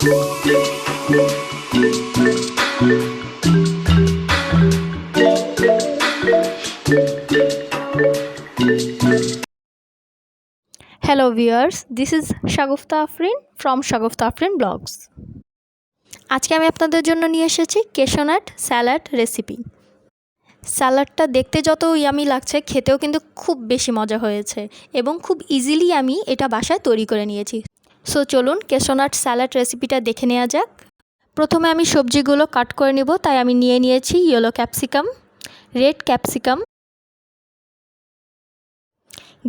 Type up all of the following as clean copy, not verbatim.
Hello viewers, this is Shagufta Afrin from Shagufta Afrin blogs. আজকে আমি আপনাদের জন্য নিয়ে এসেছি ক্যাশিউ নাট স্যালাড রেসিপি। স্যালাডটা দেখতে যত ইয়ামি লাগছে, খেতেও কিন্তু খুব বেশি মজা হয়েছে এবং খুব ইজিলি আমি এটা বাসায় তৈরি করে নিয়েছি। সো চলুন ক্যাশিউ নাট স্যালাড রেসিপিটা দেখে নেওয়া যাক। প্রথমে আমি সবজিগুলো কাট করে নেব, তাই আমি নিয়ে নিয়েছি yellow capsicum, red capsicum,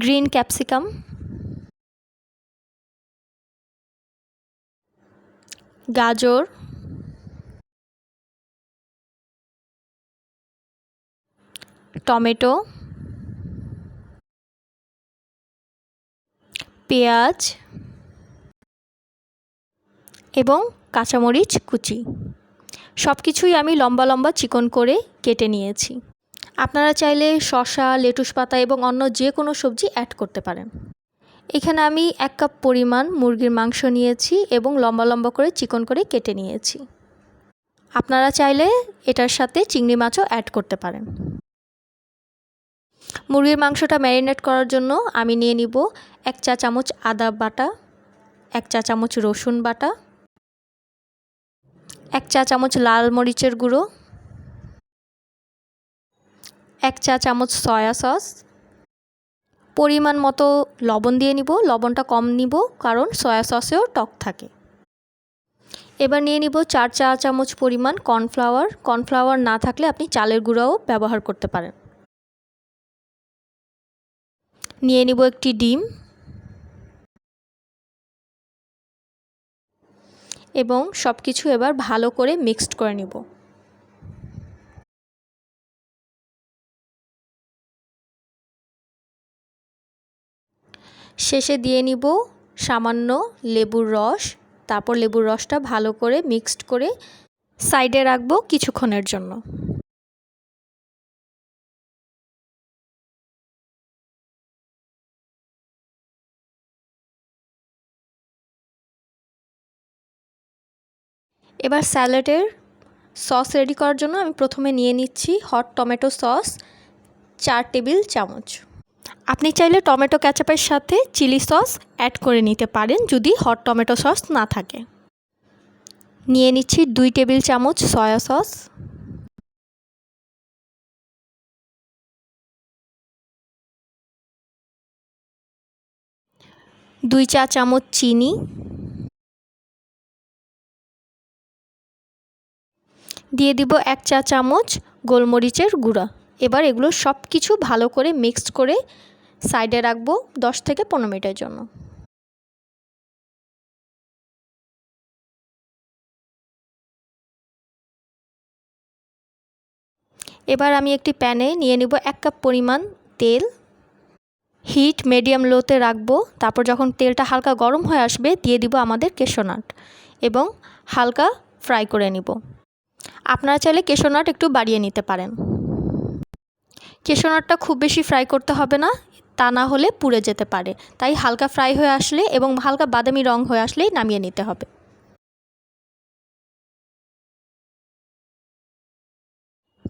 green capsicum, গাজর, টমেটো, পেঁয়াজ এবং কাঁচামরিচ কুচি। সব কিছুই আমি লম্বা লম্বা চিকন করে কেটে নিয়েছি। আপনারা চাইলে শসা, লেটুস পাতা এবং অন্য যে কোনো সবজি অ্যাড করতে পারেন। এখানে আমি 1 কাপ পরিমাণ মুরগির মাংস নিয়েছি এবং লম্বা লম্বা করে চিকন করে কেটে নিয়েছি। আপনারা চাইলে এটার সাথে চিংড়ি মাছও অ্যাড করতে পারেন। মুরগির মাংসটা ম্যারিনেট করার জন্য আমি নিয়ে নিব 1 চা চামচ আদা বাটা, 1 চা চামচ রসুন বাটা, 1 চা চামচ লাল মরিচের গুঁড়ো, 1 চা চামচ সয়া সস, পরিমাণ মতো লবণ দিয়ে নিব। লবণটা কম নিব কারণ সয়া সসেও টক থাকে। এবার নিয়ে নিব 4 চা চামচ পরিমাণ কর্নফ্লাওয়ার। কর্নফ্লাওয়ার না থাকলে আপনি চালের গুঁড়াও ব্যবহার করতে পারেন। নিয়ে নিব একটি ডিম এবং সব কিছু এবার ভালো করে মিক্সড করে নিব। শেষে দিয়ে নিব সামান্য লেবুর রস। তারপর লেবুর রসটা ভালো করে মিক্সড করে সাইডে রাখবো কিছুক্ষণের জন্য। এবার স্যালাডের সস রেডি করার জন্য আমি প্রথমে নিয়ে নিচ্ছি হট টমেটো সস 4 টেবিল চামচ। আপনি চাইলে টমেটো কেচাপের সাথে চিলি সস অ্যাড করে নিতে পারেন যদি হট টমেটো সস না থাকে। নিয়ে নিচ্ছি 2 টেবিল চামচ সয়া সস, 2 চা চামচ চিনি, দিয়ে দিব 1 চা চামচ গোলমরিচের গুঁড়া। এবার এগুলো সব কিছু ভালো করে মিক্সড করে সাইডে রাখবো 10 থেকে 15 মিনিটের জন্য। এবার আমি একটি প্যানে নিয়ে নিব 1 কাপ পরিমাণ তেল। হিট মিডিয়াম লোতে রাখবো। তারপর যখন তেলটা হালকা গরম হয়ে আসবে দিয়ে দিব আমাদের ক্যাশিউ নাট এবং হালকা ফ্রাই করে নিব। আপনারা চাইলে ক্যাশিউ নাট একটু বাড়িয়ে নিতে পারেন। ক্যাশিউ নাটটা খুব বেশি ফ্রাই করতে হবে না, তা না হলে পুড়ে যেতে পারে। তাই হালকা ফ্রাই হয়ে আসলে এবং হালকা বাদামি রং হয়ে আসলেই নামিয়ে নিতে হবে।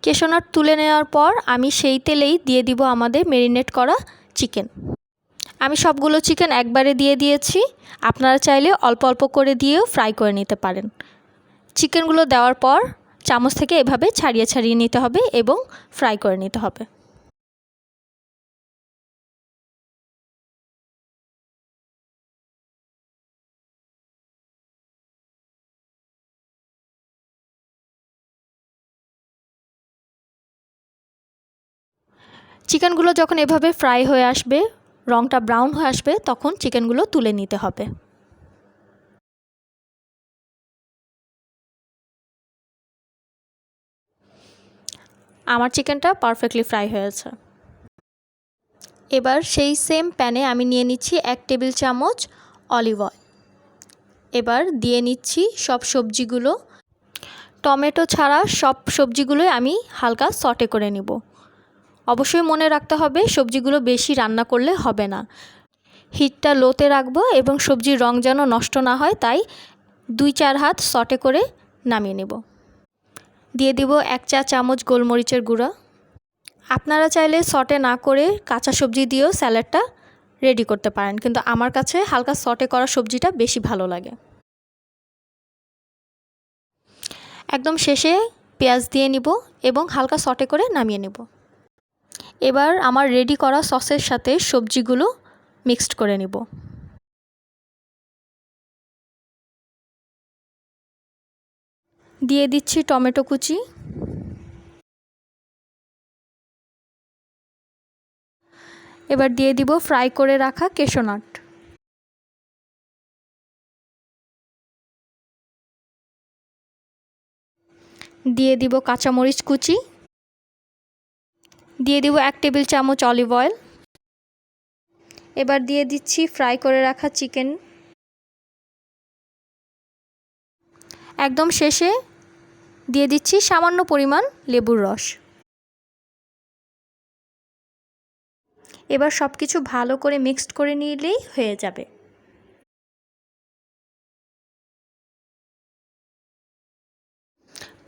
ক্যাশিউ নাট তুলে নেওয়ার পর আমি সেই তেলেই দিয়ে দিব আমাদের ম্যারিনেট করা চিকেন। আমি সবগুলো চিকেন একবারে দিয়ে দিয়েছি। আপনারা চাইলে অল্প অল্প করে দিয়েও ফ্রাই করে নিতে পারেন। চিকেনগুলো দেওয়ার পর চামচ থেকে এভাবে ছাড়িয়ে ছাড়িয়ে নিতে হবে এবং ফ্রাই করে নিতে হবে। চিকেনগুলো যখন এভাবে ফ্রাই হয়ে আসবে, রঙটা ব্রাউন হয়ে আসবে, তখন চিকেনগুলো তুলে নিতে হবে। আমার চিকেনটা পারফেক্টলি ফ্রাই হয়েছে। এবার সেই সেম প্যানে আমি নিয়ে নিচ্ছি 1 টেবিল চামচ অলিভ অয়েল। এবার দিয়ে নিচ্ছি সব সবজিগুলো। টমেটো ছাড়া সব সবজিগুলোই আমি হালকা সটে করে নিব। অবশ্যই মনে রাখতে হবে সবজিগুলো বেশি রান্না করলে হবে না। হিটটা লোতে রাখবো এবং সবজির রং যেন নষ্ট না হয়, তাই 2-4 হাত সটে করে নামিয়ে নেব। দিয়ে দিব 1 চা চামচ গোলমরিচের গুঁড়া। আপনারা চাইলে সটে না করে কাঁচা সবজি দিয়েও স্যালাডটা রেডি করতে পারেন, কিন্তু আমার কাছে হালকা সটে করা সবজিটা বেশি ভালো লাগে। একদম শেষে পেঁয়াজ দিয়ে নিব এবং হালকা সটে করে নামিয়ে নেব। এবার আমার রেডি করা সসের সাথে সবজিগুলো মিক্সড করে নেব। দিয়ে দিচ্ছি টমেটো কুচি, এবার দিয়ে দিব ফ্রাই করে রাখা ক্যাশিউ নাট। দিয়ে দিব কাঁচামরিচ কুচি, দিয়ে দিব 1 টেবিল চামচ অলিভ অয়েল। এবার দিয়ে দিচ্ছি ফ্রাই করে রাখা চিকেন। একদম শেষে দিয়ে দিচ্ছি সামান্য পরিমাণ লেবুর রস। এবার সব কিছু ভালো করে মিক্সড করে নিলেই হয়ে যাবে।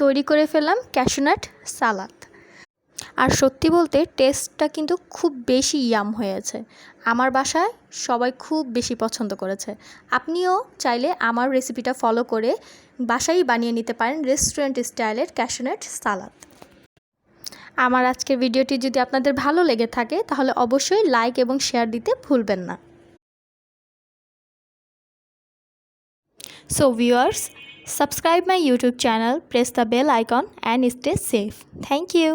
তৈরি করে ফেললাম ক্যাশিউ নাট সালাদ। আর সত্যি বলতে টেস্টটা কিন্তু খুব বেশি ইয়াম হয়েছে। আমার বাসায় সবাই খুব বেশি পছন্দ করেছে। আপনিও চাইলে আমার রেসিপিটা ফলো করে বাসায় বানিয়ে নিতে পারেন রেস্টুরেন্ট স্টাইলের ক্যাশিউ নাট সালাদ। আমার আজকের ভিডিওটি যদি আপনাদের ভালো লেগে থাকে তাহলে অবশ্যই লাইক এবং শেয়ার দিতে ভুলবেন না। So viewers, subscribe my YouTube channel, press the bell icon and stay safe. Thank you.